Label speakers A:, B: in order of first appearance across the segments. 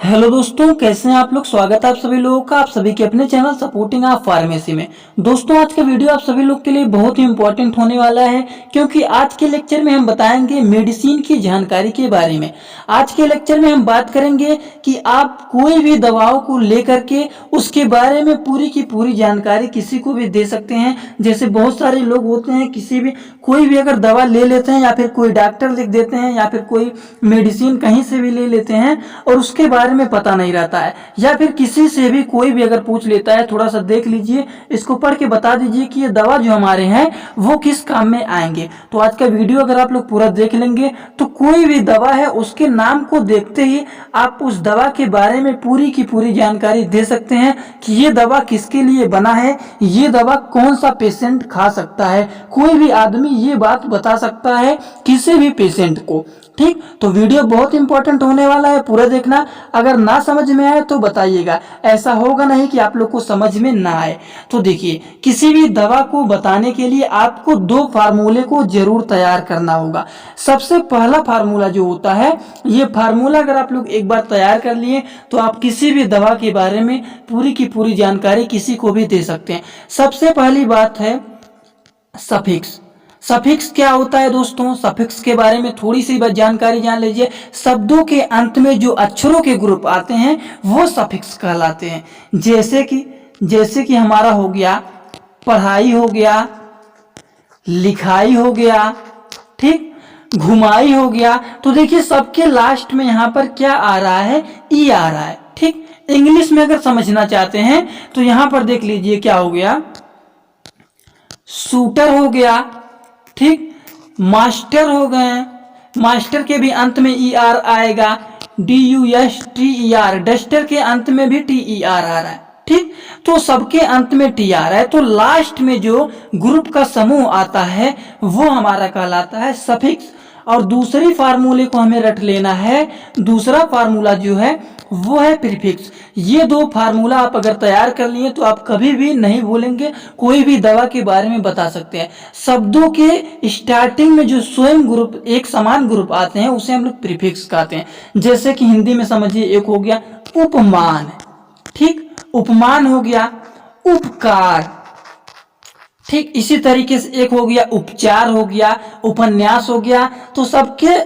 A: Hello दोस्तों, कैसे हैं आप लोग। स्वागत है आप सभी लोगों का आप सभी के अपने चैनल सपोर्टिंग आप फार्मेसी में। दोस्तों, आज का वीडियो आप सभी लोग के लिए बहुत ही इंपॉर्टेंट होने वाला है, क्योंकि आज के लेक्चर में हम बताएंगे मेडिसिन की जानकारी के बारे में। आज के लेक्चर में हम बात करेंगे कि आप कोई भी दवाओं को लेकर के उसके बारे में पूरी की पूरी जानकारी किसी को भी दे सकते हैं। जैसे बहुत सारे लोग होते हैं, कोई भी अगर दवा ले लेते हैं या फिर कोई डॉक्टर लिख देते हैं या फिर कोई मेडिसिन कहीं से भी ले लेते हैं और उसके बारे में पता नहीं रहता है, या फिर किसी से भी कोई भी अगर पूछ लेता है, थोड़ा सा देख लीजिए, इसको पढ़ के बता दीजिए कि ये दवा जो हमारे हैं वो किस काम में आएंगे। तो आज का वीडियो अगर आप लोग पूरा देख लेंगे तो कोई भी दवा है उसके नाम को देखते ही आप उस दवा के बारे में पूरी की पूरी जानकारी दे सकते हैं कि ये दवा किसके लिए बना है, ये दवा कौन सा पेशेंट खा सकता है। कोई भी आदमी ये बात बता सकता है किसी भी पेशेंट को। ठीक, तो वीडियो बहुत इंपॉर्टेंट होने वाला है, पूरा देखना। अगर ना समझ में आए तो बताइएगा, ऐसा होगा नहीं कि आप लोग को समझ में ना आए। तो देखिए, किसी भी दवा को बताने के लिए आपको दो फार्मूले को जरूर तैयार करना होगा। सबसे पहला फार्मूला जो होता है, ये फार्मूला अगर आप लोग एक बार तैयार कर लिए तो आप किसी भी दवा के बारे में पूरी की पूरी जानकारी किसी को भी दे सकते हैं। सबसे पहली बात है सफिक्स। सफिक्स क्या होता है दोस्तों, सफिक्स के बारे में थोड़ी सी बस जानकारी जान लीजिए। शब्दों के अंत में जो अक्षरों के ग्रुप आते हैं वो सफिक्स कहलाते हैं। जैसे कि हमारा हो गया पढ़ाई, हो गया लिखाई, हो गया ठीक, घुमाई हो गया। तो देखिए सबके लास्ट में यहाँ पर क्या आ रहा है, ई आ रहा है। ठीक, इंग्लिश में अगर समझना चाहते हैं तो यहाँ पर देख लीजिए क्या हो गया, शूटर हो गया, ठीक, मास्टर हो गए। मास्टर के भी अंत में ई आर आएगा, DUSTER। डस्टर के अंत में भी TER आ रहा है। ठीक, तो सबके अंत में टी आ रहा है, तो लास्ट में जो ग्रुप का समूह आता है वो हमारा कहलाता है सफिक्स। और दूसरी फार्मूले को हमें रट लेना है। दूसरा फार्मूला जो है वो है प्रीफिक्स। ये दो फार्मूला आप अगर तैयार कर लिए तो आप कभी भी नहीं भूलेंगे, कोई भी दवा के बारे में बता सकते हैं। शब्दों के स्टार्टिंग में जो स्वयं ग्रुप, एक समान ग्रुप आते हैं उसे हम लोग प्रीफिक्स कहते हैं। जैसे कि हिंदी में समझिए, एक हो गया उपमान, ठीक, उपमान हो गया उपकार, ठीक, इसी तरीके से एक हो गया उपचार, हो गया उपन्यास, हो गया। तो सबके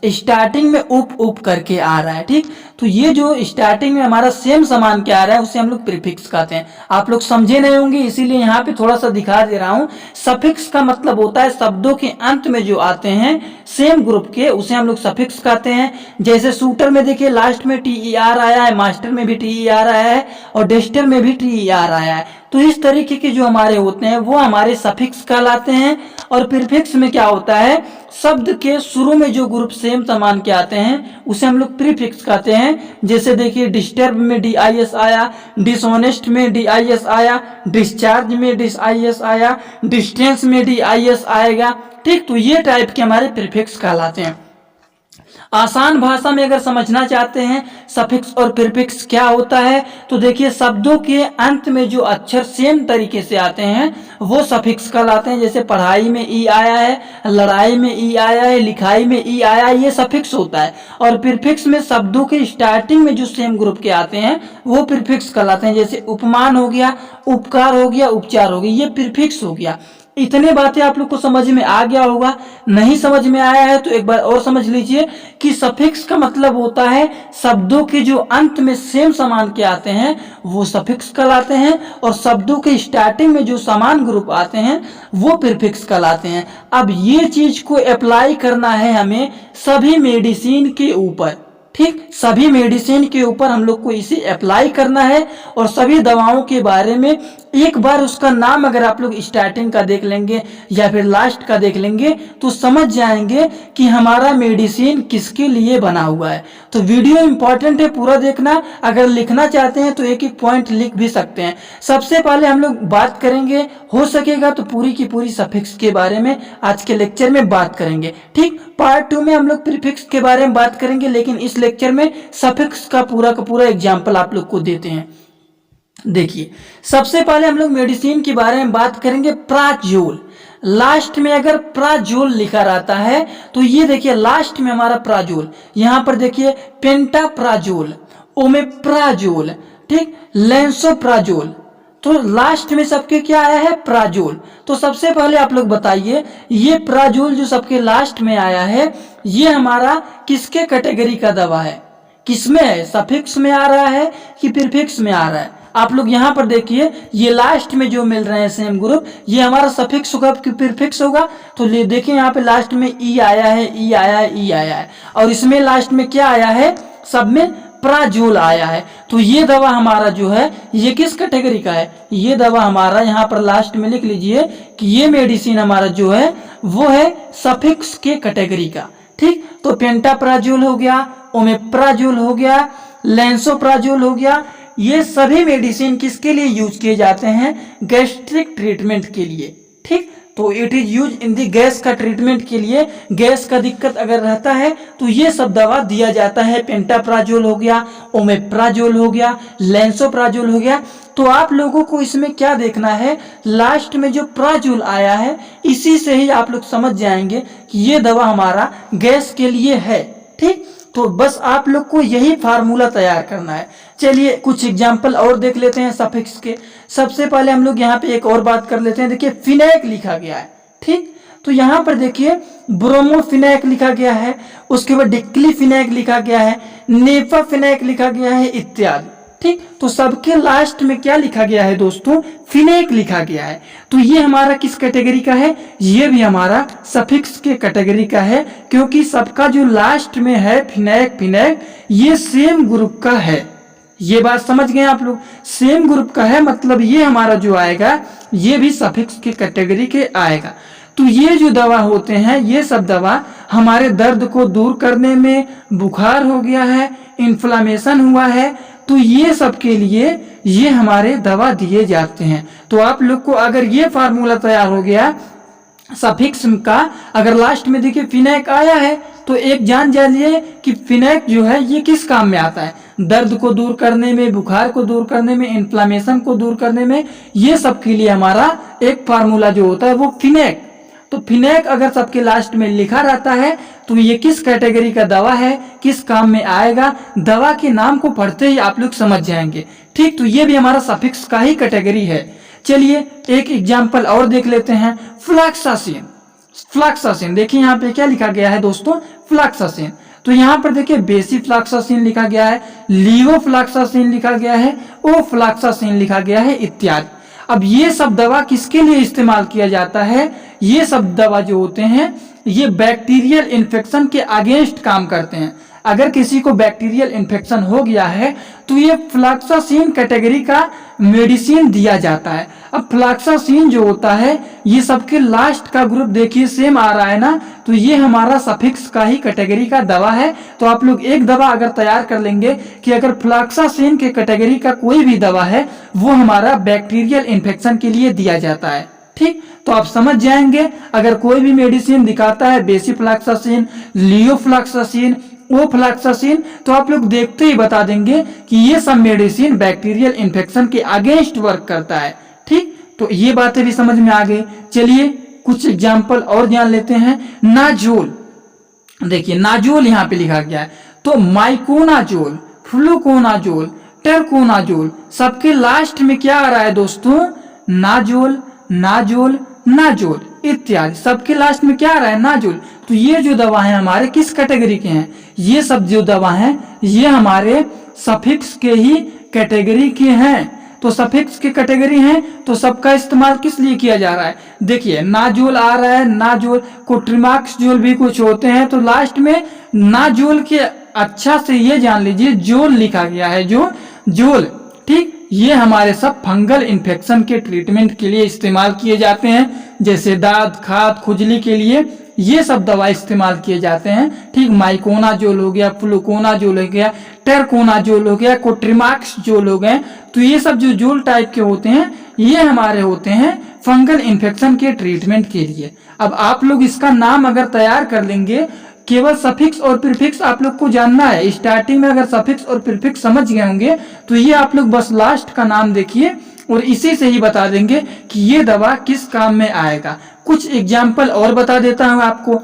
A: स्टार्टिंग में उप करके आ रहा है। ठीक, तो ये जो स्टार्टिंग में हमारा सेम समान क्या आ रहा है उसे हम लोग प्रीफिक्स कहते हैं। आप लोग समझे नहीं होंगे, इसीलिए यहाँ पे थोड़ा सा दिखा दे रहा हूँ। सफिक्स का मतलब होता है शब्दों के अंत में जो आते हैं सेम ग्रुप के, उसे हम लोग सफिक्स कहते हैं। जैसे शूटर में देखिए लास्ट में TER आया है, मास्टर में भी TER आया है और डेस्टर में भी TER आया है। तो इस तरीके के जो हमारे होते हैं वो हमारे सफिक्स कहलाते हैं। और प्रीफिक्स में क्या होता है, शब्द के शुरू में जो ग्रुप सेम समान के आते हैं उसे हम लोग प्रीफिक्स कहते हैं। जैसे देखिए डिस्टर्ब में DIS आया, डिसऑनेस्ट में DIS आया, डिस्चार्ज में DIS आया, डिस्टेंस में DIS आएगा। ठीक, तो ये टाइप के हमारे प्रीफिक्स कहलाते हैं। आसान भाषा में अगर समझना चाहते हैं सफिक्स और प्रीफिक्स क्या होता है, तो देखिए शब्दों के अंत में जो अक्षर सेम तरीके से आते हैं वो सफिक्स कहलाते हैं। जैसे पढ़ाई में ई आया है, लड़ाई में ई आया है, लिखाई में ई आया है, ये सफिक्स होता है। और प्रीफिक्स में शब्दों के स्टार्टिंग में जो सेम ग्रुप के आते हैं वो प्रीफिक्स कहलाते हैं। जैसे उपमान हो गया, उपकार हो गया, उपचार हो गया, ये प्रीफिक्स हो गया। इतने बातें आप लोग को समझ में आ गया होगा। नहीं समझ में आया है तो एक बार और समझ लीजिए कि सफिक्स का मतलब होता है शब्दों के जो अंत में सेम समान के आते हैं वो सफिक्स कहलाते हैं, और शब्दों के स्टार्टिंग में जो समान ग्रुप आते हैं वो प्रीफिक्स कहलाते हैं। अब ये चीज को अप्लाई करना है हमें सभी मेडिसिन के ऊपर। ठीक, सभी मेडिसिन के ऊपर हम लोग को इसे अप्लाई करना है। और सभी दवाओं के बारे में एक बार उसका नाम अगर आप लोग स्टार्टिंग का देख लेंगे या फिर लास्ट का देख लेंगे तो समझ जाएंगे कि हमारा मेडिसिन किसके लिए बना हुआ है। तो वीडियो इंपॉर्टेंट है, पूरा देखना। अगर लिखना चाहते हैं तो एक एक पॉइंट लिख भी सकते हैं। सबसे पहले हम लोग बात करेंगे, हो सकेगा तो पूरी की पूरी सफिक्स के बारे में आज के लेक्चर में बात करेंगे। ठीक, पार्ट 2 में हम लोग प्रीफिक्स के बारे में बात करेंगे, लेकिन इस लेक्चर में सफिक्स का पूरा एग्जाम्पल आप लोग को देते हैं। देखिए, सबसे पहले हम लोग मेडिसिन के बारे में बात करेंगे। प्राजोल, लास्ट में अगर प्राजोल लिखा रहता है तो ये देखिए लास्ट में हमारा प्राजोल, यहाँ पर देखिए पेंटाप्राजोल, ओमेप्राजोल, ठीक, लेंसोप्राजोल। तो लास्ट में सबके क्या आया है, प्राजोल। तो सबसे पहले आप लोग बताइए, ये प्राजोल जो सबके लास्ट में आया है, ये हमारा किसके कैटेगरी का दवा है, किसमें है, सफिक्स में आ रहा है कि प्रीफिक्स में आ रहा है? आप लोग यहाँ पर देखिए, ये लास्ट में जो मिल रहे हैं सेम ग्रुप, ये हमारा सफिक्स होगा कि प्रीफिक्स होगा? तो ले देखिए यहाँ पे लास्ट में ई आया है, ई आया है, ई आया है, और इसमें लास्ट में क्या आया है, सब में प्राजोल आया है। तो ये दवा हमारा जो है ये किस कैटेगरी का है, ये दवा हमारा यहाँ पर लास्ट में लिख लीजिए कि ये मेडिसिन हमारा जो है वो है सफिक्स के कैटेगरी का, ठीक। तो पेंटाप्राजोल हो गया, ओमेप्राजोल हो गया, लेंसोप्राजोल हो गया, ये सभी मेडिसिन किसके लिए यूज किए जाते हैं, गैस्ट्रिक ट्रीटमेंट के लिए, ठीक। तो it is use in the gas का ट्रीटमेंट के लिए, गैस का दिक्कत अगर रहता है तो ये सब दवा दिया जाता है। पेंटाप्राजोल हो गया, ओमेप्राजोल हो गया, लेंसोप्राजोल हो गया। तो आप लोगों को इसमें क्या देखना है, लास्ट में जो प्राजोल आया है इसी से ही आप लोग समझ जाएंगे कि ये दवा हमारा गैस के लिए है, ठीक। तो बस आप लोग को यही फार्मूला तैयार करना है। चलिए कुछ एग्जाम्पल और देख लेते हैं सफिक्स के। सबसे पहले हम लोग यहाँ पे एक और बात कर लेते हैं। देखिए फिनैक लिखा गया है, ठीक। तो यहाँ पर देखिए ब्रोमोफिनैक लिखा गया है, उसके बाद डिक्लीफिनैक लिखा गया है, नेफाफिनैक लिखा गया है इत्यादि, ठीक। तो सबके लास्ट में क्या लिखा गया है दोस्तों, फिनैक लिखा गया है। तो ये हमारा किस कैटेगरी का है, ये भी हमारा सफिक्स के कैटेगरी का है, क्योंकि सबका जो लास्ट में है फिनैक फिनैक ये सेम ग्रुप का है। ये बात समझ गए आप लोग, सेम ग्रुप का है, मतलब ये हमारा जो आएगा ये भी सफिक्स के कैटेगरी के आएगा। तो ये जो दवा होते हैं ये सब दवा हमारे दर्द को दूर करने में, बुखार हो गया है, इन्फ्लामेशन हुआ है, तो ये सब के लिए ये हमारे दवा दिए जाते हैं। तो आप लोग को अगर ये फार्मूला तैयार हो गया सफिक्स का, अगर लास्ट में देखिए फिनैक आया है तो एक जान जाइए कि फिनैक जो है ये किस काम में आता है, दर्द को दूर करने में, बुखार को दूर करने में, इन्फ्लामेशन को दूर करने में, ये सब के लिए हमारा एक फार्मूला जो होता है वो फिनैक। तो फिनैक अगर सबके लास्ट में लिखा रहता है तो ये किस कैटेगरी का दवा है, किस काम में आएगा, दवा के नाम को पढ़ते ही आप लोग समझ जाएंगे, ठीक। तो ये भी हमारा सफिक्स का ही कैटेगरी है। चलिए एक एग्जाम्पल और देख लेते हैं, फ्लैक्सासिन। फ्लैक्सासिन देखिए यहाँ पे क्या लिखा गया है दोस्तों, फ्लैक्सासिन। तो यहाँ पर देखिए बेसिफ्लैक्सासिन लिखा गया है, लीवोफ्लैक्सासिन लिखा गया है, ओफ्लैक्सासिन लिखा गया है इत्यादि। अब ये सब दवा किसके लिए इस्तेमाल किया जाता है, ये सब दवा जो होते हैं ये बैक्टीरियल इन्फेक्शन के अगेंस्ट काम करते हैं। अगर किसी को बैक्टीरियल इन्फेक्शन हो गया है तो ये फ्लैक्सासिन कैटेगरी का मेडिसिन दिया जाता है। अब फ्लैक्सासिन जो होता है ये सबके लास्ट का ग्रुप देखिए सेम आ रहा है ना, तो ये हमारा सफिक्स का ही कैटेगरी का दवा है। तो आप लोग एक दवा अगर तैयार कर लेंगे कि अगर फ्लैक्सासिन के कैटेगरी का कोई भी दवा है वो हमारा बैक्टीरियल इन्फेक्शन के लिए दिया जाता है, ठीक। तो आप समझ जाएंगे अगर कोई भी मेडिसिन दिखाता है बेसिफ्लैक्सासिन, लियोफ्लैक्सासिन, ओफ्लैक्सासिन, तो आप लोग देखते ही बता देंगे कि ये सब मेडिसिन बैक्टीरियल इन्फेक्शन के अगेंस्ट वर्क करता है, ठीक। तो ये बातें भी समझ में आ गई। चलिए कुछ एग्जाम्पल और जान लेते हैं। नाजोल, देखिए नाजोल यहाँ पे लिखा गया है, तो माइकोनाजोल, फ्लूकोनाजोल, टेरकोनाजोल, सबके लास्ट में क्या आ रहा है दोस्तों, नाजोल, नाजोल, नाजोल इत्यादि, सबके लास्ट में क्या आ रहा है, नाजोल। तो ये जो दवा है हमारे किस कैटेगरी के हैं, ये सब जो दवा हैं ये हमारे सफिक्स के ही कैटेगरी के हैं। तो सफिक्स के कैटेगरी हैं तो सबका इस्तेमाल किस लिए किया जा रहा है, देखिए नाजोल आ रहा है, नाजोल, कोट्रिमाक्सजोल भी कुछ होते हैं, तो लास्ट में नाजोल के अच्छा से ये जान लीजिए जोल लिखा गया है, जो जोल, ठीक। ये हमारे सब फंगल इन्फेक्शन के ट्रीटमेंट के लिए इस्तेमाल किए जाते हैं, जैसे दांत, खाद, खुजली के लिए ये सब दवा इस्तेमाल किए जाते हैं, ठीक। माइकोनाजोल हो गया, फ्लूकोनाजोल हो गया, टेरकोनाजोल हो गया, कोट्रिमाक्सजोल हो गए, तो ये सब जो जोल टाइप के होते हैं ये हमारे होते हैं फंगल इन्फेक्शन के ट्रीटमेंट के लिए। अब आप लोग इसका नाम अगर तैयार कर लेंगे, केवल सफिक्स और प्रीफिक्स आप लोग को जानना है। स्टार्टिंग में अगर सफिक्स और प्रीफिक्स समझ गए होंगे तो ये आप लोग बस लास्ट का नाम देखिए और इसी से ही बता देंगे कि ये दवा किस काम में आएगा। कुछ एग्जाम्पल और बता देता हूँ आपको,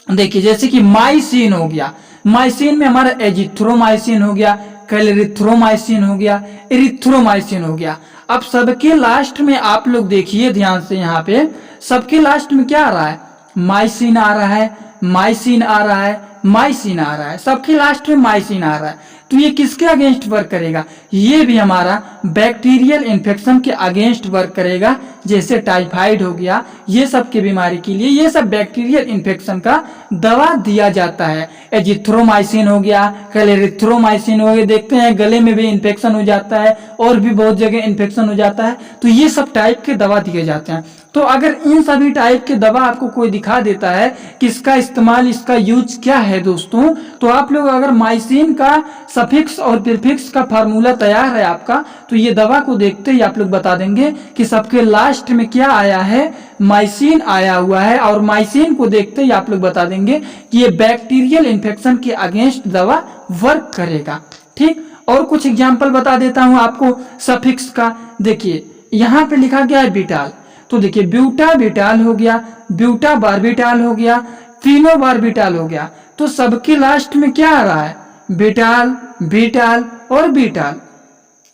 A: देखिए जैसे कि माइसिन हो गया, माइसिन में हमारा एजिथ्रोमाइसिन हो गया, क्लेरिथ्रोमाइसिन हो गया, एरिथ्रोमाइसिन हो गया। अब सबके लास्ट में आप लोग देखिए ध्यान से, यहाँ पे सबके लास्ट में क्या आ रहा है, माइसिन आ रहा है, माइसिन आ रहा है, माइसिन आ रहा है, सबके लास्ट में माइसिन आ रहा है। तो ये किसके अगेंस्ट वर्क करेगा, ये भी हमारा बैक्टीरियल इन्फेक्शन के अगेंस्ट वर्क करेगा। जैसे टाइफाइड हो गया, ये सब की बीमारी के लिए ये सब बैक्टीरियल इन्फेक्शन का दवा दिया जाता है। एजिथ्रोमाइसिन हो गया, क्लेरिथ्रोमाइसिन हो गया, देखते हैं गले में भी इन्फेक्शन हो जाता है और भी बहुत जगह इन्फेक्शन हो जाता है, तो ये सब टाइप के दवा दिए जाते हैं। तो अगर इन सभी टाइप के दवा आपको कोई दिखा देता है कि इसका इस्तेमाल, इसका यूज क्या है दोस्तों, तो आप लोग अगर माइसिन का सफिक्स और प्रीफिक्स का फार्मूला तैयार है आपका, तो ये दवा को देखते ही आप लोग बता देंगे कि सबके लास्ट में क्या आया है, माइसिन आया हुआ है। और माइसिन को देखते ही आप लोग बता देंगे कि ये बैक्टीरियल इन्फेक्शन के अगेंस्ट दवा वर्क करेगा। ठीक, और कुछ एग्जाम्पल बता देता हूं आपको सफिक्स का। देखिए यहाँ पे लिखा गया है बीटाल, तो देखिए ब्यूटा बीटाल हो गया, ब्यूटा बारबिटाल हो गया, फिनो बारबिटाल हो गया। तो सबके लास्ट में क्या आ रहा है, बीटाल, बीटाल और बीटाल।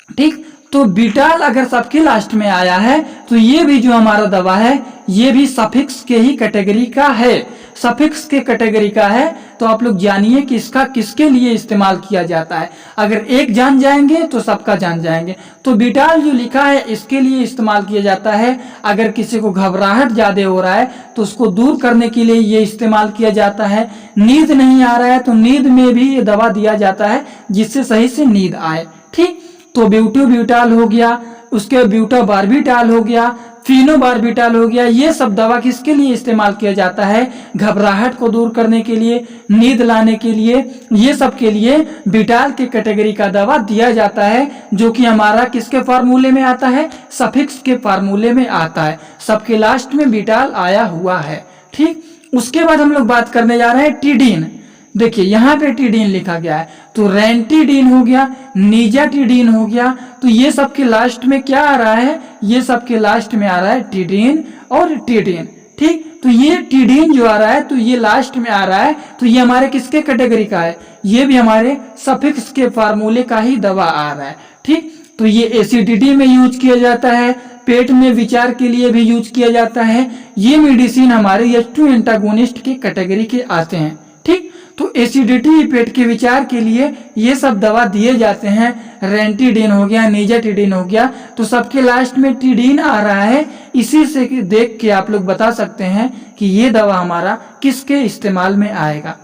A: ठीक, तो बीटाल अगर सबके लास्ट में आया है तो ये भी जो हमारा दवा है ये भी सफिक्स के ही कैटेगरी का है, सफिक्स के कैटेगरी का है। तो आप लोग जानिए कि इसका किसके लिए इस्तेमाल किया जाता है। अगर एक जान जाएंगे तो सबका जान जाएंगे। तो बीटाल जो लिखा है इसके लिए इस्तेमाल किया जाता है। अगर किसी को घबराहट ज्यादा हो रहा है तो उसको दूर करने के लिए ये इस्तेमाल किया जाता है। नींद नहीं आ रहा है तो नींद में भी ये दवा दिया जाता है जिससे सही से नींद आए। ठीक, तो ब्यूटो ब्यूटाल हो गया, उसके ब्यूटा बारबिटाल हो गया, फिनो बारबिटाल हो गया। ये सब दवा किसके लिए इस्तेमाल किया जाता है, घबराहट को दूर करने के लिए, नींद लाने के लिए, ये सब के लिए बीटाल के कैटेगरी का दवा दिया जाता है, जो कि हमारा किसके फार्मूले में आता है, सफिक्स के फार्मूले में आता है। सबके लास्ट में बीटाल आया हुआ है। ठीक, उसके बाद हम लोग बात करने जा रहे हैं टीडीन। देखिए यहाँ पे टीडीन लिखा गया है, तो रेंटीडीन हो गया, निजाटीडीन हो गया। तो ये सब के लास्ट में क्या आ रहा है, ये सब के लास्ट में आ रहा है टीडीन और टीडीन। ठीक, तो ये टीडीन जो आ रहा है तो ये लास्ट में आ रहा है, तो ये हमारे किसके कैटेगरी का है, ये भी हमारे सफिक्स के फार्मूले का ही दवा आ रहा है। ठीक, तो ये एसिडिटी में यूज किया जाता है, पेट में विचार के लिए भी यूज किया जाता है। ये मेडिसिन हमारे H2 एंटागोनिस्ट के कैटेगरी के आते हैं। ठीक, तो एसिडिटी, पेट के विचार के लिए ये सब दवा दिए जाते हैं। रेंटीडीन हो गया, निजाटीडीन हो गया, तो सबके लास्ट में टीडीन आ रहा है। इसी से देख के आप लोग बता सकते हैं कि ये दवा हमारा किसके इस्तेमाल में आएगा।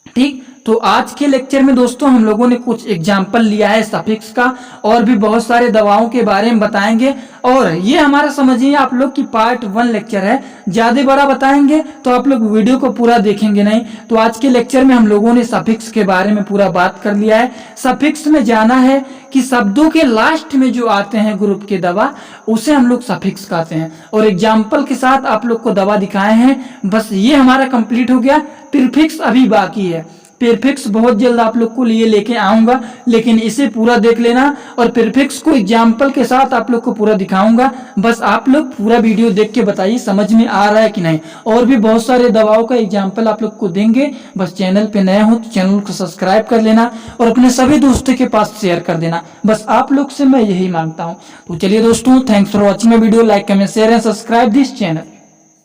A: ठीक, तो आज के लेक्चर में दोस्तों हम लोगों ने कुछ एग्जाम्पल लिया है सफिक्स का, और भी बहुत सारे दवाओं के बारे में बताएंगे। और ये हमारा समझिए आप लोग की पार्ट 1 लेक्चर है, ज्यादा बड़ा बताएंगे तो आप लोग वीडियो को पूरा देखेंगे नहीं। तो आज के लेक्चर में हम लोगों ने सफिक्स के बारे में पूरा बात कर लिया है। सफिक्स में जाना है कि शब्दों के लास्ट में जो आते हैं ग्रुप के दवा, उसे हम लोग सफिक्स कहते हैं। और एग्जाम्पल के साथ आप लोग को दवा दिखाए हैं, बस ये हमारा कंप्लीट हो गया। प्रीफिक्स अभी बाकी है, प्रीफिक्स बहुत जल्द आप लोग को लिए लेके आऊंगा, लेकिन इसे पूरा देख लेना। और प्रीफिक्स को एग्जाम्पल के साथ आप लोग को पूरा दिखाऊंगा, बस आप लोग पूरा वीडियो देख के बताइए समझ में आ रहा है कि नहीं। और भी बहुत सारे दवाओं का एग्जाम्पल आप लोग को देंगे, बस चैनल पे नए हो तो चैनल को सब्सक्राइब कर लेना और अपने सभी दोस्तों के पास शेयर कर देना, बस आप लोग से मैं यही मांगता हूँ। तो चलिए दोस्तों, thanks for watching my video, like comment share and subscribe this channel.